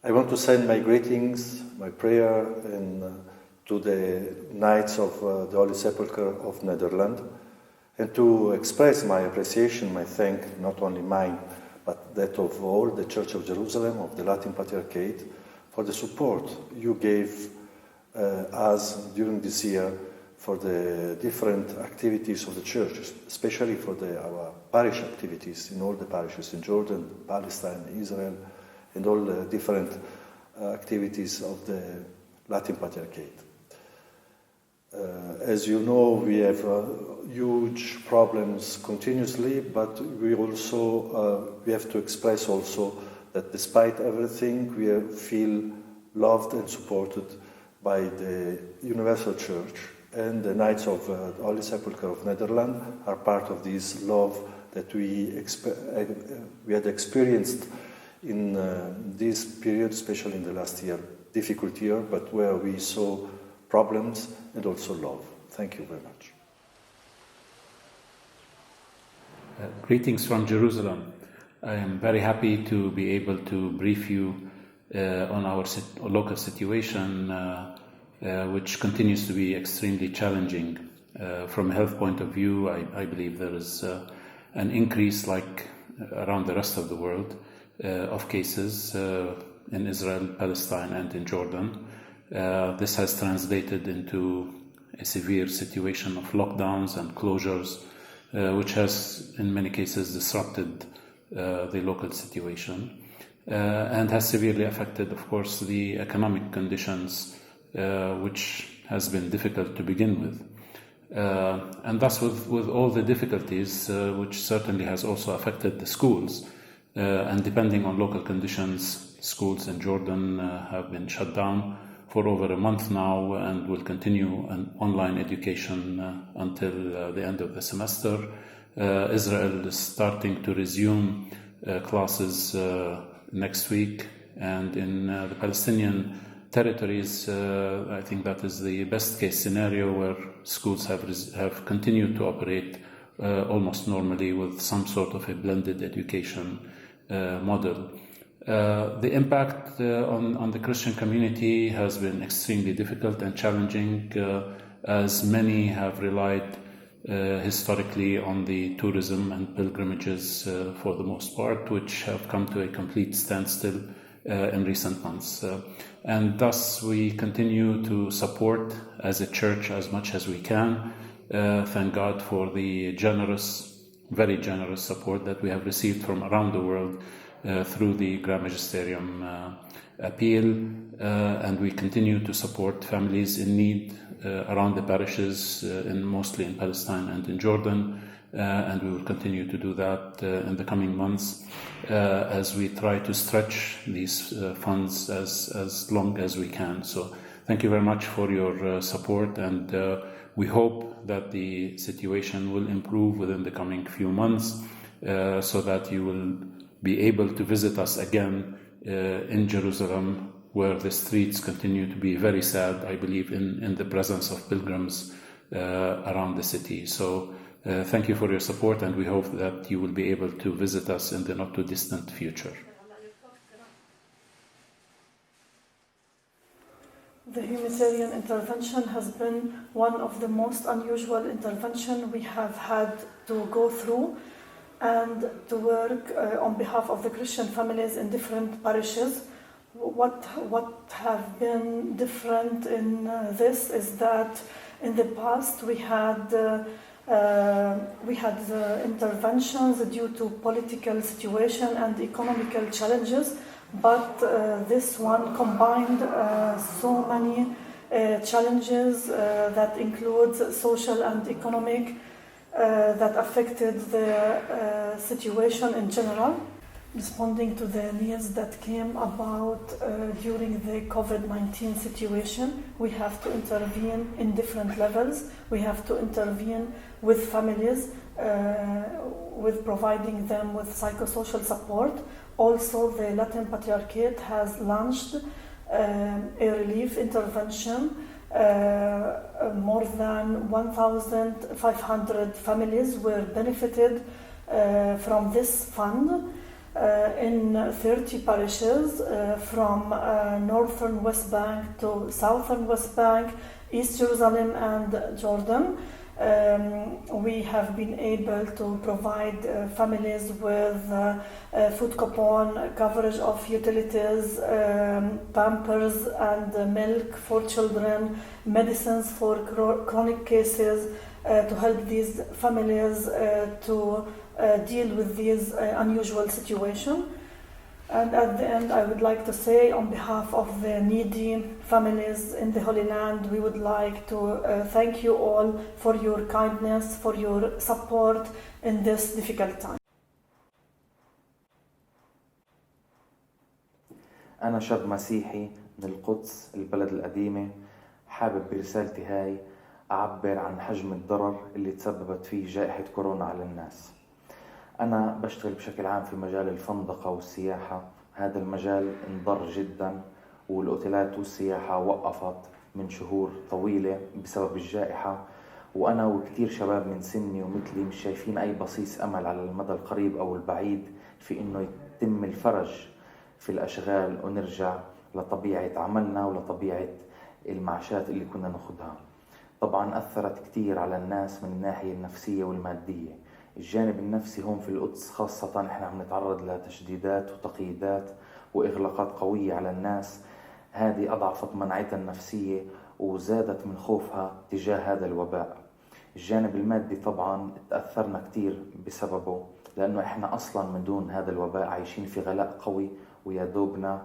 I want to send my greetings, my prayer to the Knights of the Holy Sepulchre of Netherlands, and to express my appreciation, my thank, not only mine, but that of all the Church of Jerusalem, of the Latin Patriarchate, for the support you gave us during this year for the different activities of the Church, especially for our parish activities in all the parishes in Jordan, Palestine, Israel, and all the different activities of the Latin Patriarchate. As you know, we have huge problems continuously, but we have to express also that despite everything, we feel loved and supported by the Universal Church, and the Knights of the Holy Sepulchre of Netherlands are part of this love that we had experienced in this period, especially in the last year, difficult year, but where we saw problems and also love. Thank you very much. Greetings from Jerusalem. I am very happy to be able to brief you on our local situation, which continues to be extremely challenging. From a health point of view, I believe there is an increase, like around the rest of the world, of cases in Israel, Palestine, and in Jordan. This has translated into a severe situation of lockdowns and closures, which has, in many cases, disrupted the local situation and has severely affected, of course, the economic conditions, which has been difficult to begin with. And thus, with all the difficulties, which certainly has also affected the schools, and depending on local conditions, schools in Jordan have been shut down for over a month now and will continue an online education until the end of the semester. Israel is starting to resume classes next week, and in the Palestinian territories, I think that is the best case scenario, where schools have continued to operate almost normally with some sort of a blended education model. The impact on the Christian community has been extremely difficult and challenging, as many have relied historically on the tourism and pilgrimages for the most part, which have come to a complete standstill in recent months. And thus we continue to support as a church as much as we can. Thank God for the very generous support that we have received from around the world through the Grand Magisterium appeal, and we continue to support families in need around the parishes, mostly in Palestine and in Jordan, and we will continue to do that in the coming months as we try to stretch these funds as long as we can. So thank you very much for your support, and we hope that the situation will improve within the coming few months, so that you will be able to visit us again in Jerusalem, where the streets continue to be very sad, I believe, in the presence of pilgrims around the city. So thank you for your support, and we hope that you will be able to visit us in the not too distant future. The humanitarian intervention has been one of the most unusual interventions we have had to go through, and to work on behalf of the Christian families in different parishes. What have been different in this is that in the past we had interventions due to political situation and economical challenges, but this one combined so many challenges that includes social and economic that affected the situation in general. Responding to the needs that came about during the COVID-19 situation, we have to intervene in different levels. We have to intervene with families, with providing them with psychosocial support. Also, the Latin Patriarchate has launched a relief intervention. More than 1,500 families were benefited from this fund. in 30 parishes from northern West Bank to southern West Bank, East Jerusalem and Jordan. We have been able to provide families with food coupon, coverage of utilities, pampers and milk for children, medicines for chronic cases, to help these families to deal with these unusual situations. And at the end, I would like to say, on behalf of the needy families in the Holy Land, we would like to thank you all for your kindness, for your support in this difficult time. أنا شاب مسيحي من القدس البلد القديمة، حابب برسالتي هاي أعبر عن حجم الضرر اللي تسببت فيه جائحة كورونا على الناس. أنا بشتغل بشكل عام في مجال الفندقة والسياحة. هذا المجال انضر جدا، والأوتيلات والسياحة وقفت من شهور طويلة بسبب الجائحة، وأنا وكتير شباب من سني ومثلي مش شايفين أي بصيص أمل على المدى القريب أو البعيد في إنه يتم الفرج في الأشغال ونرجع لطبيعة عملنا ولطبيعة المعاشات اللي كنا ناخدها. طبعا أثرت كتير على الناس من الناحية النفسية والمادية. الجانب النفسي هون في القدس خاصة احنا عم نتعرض لتشديدات وتقييدات وإغلاقات قوية على الناس، هذه أضعفت مناعتها النفسية وزادت من خوفها تجاه هذا الوباء. الجانب المادي طبعا تأثرنا كتير بسببه، لأنه احنا أصلا من دون هذا الوباء عايشين في غلاء قوي، ويا دوبنا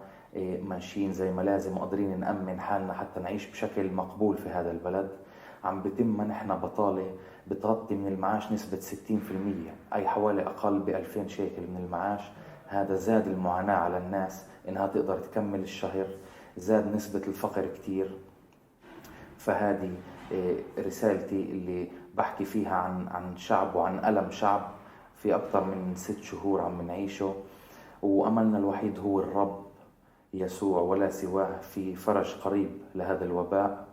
ماشيين زي ما لازم وقادرين نأمن حالنا حتى نعيش بشكل مقبول في هذا البلد. عم بتم منحنا بطالة بتغطي من المعاش نسبة 60%، أي حوالي أقل ب2000 شيكل من المعاش. هذا زاد المعاناة على الناس إنها تقدر تكمل الشهر، زاد نسبة الفقر كتير. فهذه رسالتي اللي بحكي فيها عن شعب وعن ألم شعب في أكثر من 6 شهور عم نعيشه، وأملنا الوحيد هو الرب يسوع ولا سواه في فرج قريب لهذا الوباء.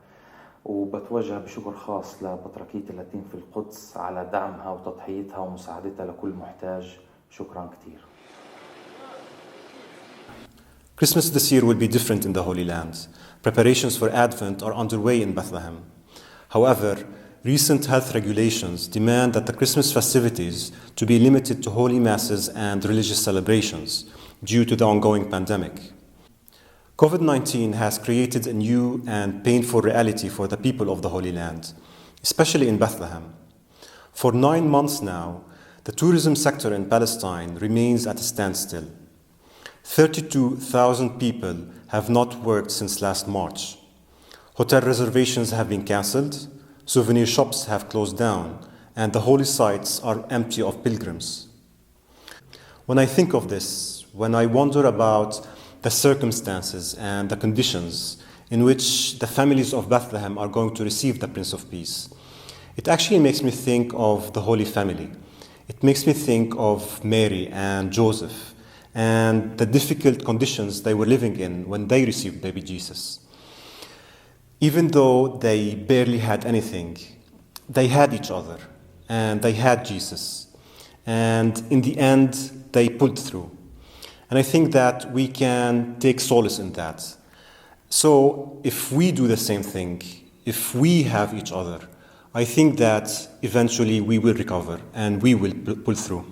وبتوجه بشكر خاص لبطركية اللاتين في القدس على دعمها وتضحيتها ومساعدتها لكل محتاج. شكرا كتير. Christmas this year will be different in the Holy Land. Preparations for Advent are underway in Bethlehem. However, recent health regulations demand that the Christmas festivities to be limited to holy masses and religious celebrations due to the ongoing pandemic. COVID-19 has created a new and painful reality for the people of the Holy Land, especially in Bethlehem. For 9 months now, the tourism sector in Palestine remains at a standstill. 32,000 people have not worked since last March. Hotel reservations have been cancelled, souvenir shops have closed down, and the holy sites are empty of pilgrims. When I think of this, when I wonder about the circumstances and the conditions in which the families of Bethlehem are going to receive the Prince of Peace, it actually makes me think of the Holy Family. It makes me think of Mary and Joseph and the difficult conditions they were living in when they received baby Jesus. Even though they barely had anything, they had each other and they had Jesus. And in the end, they pulled through. And I think that we can take solace in that. So if we do the same thing, if we have each other, I think that eventually we will recover and we will pull through.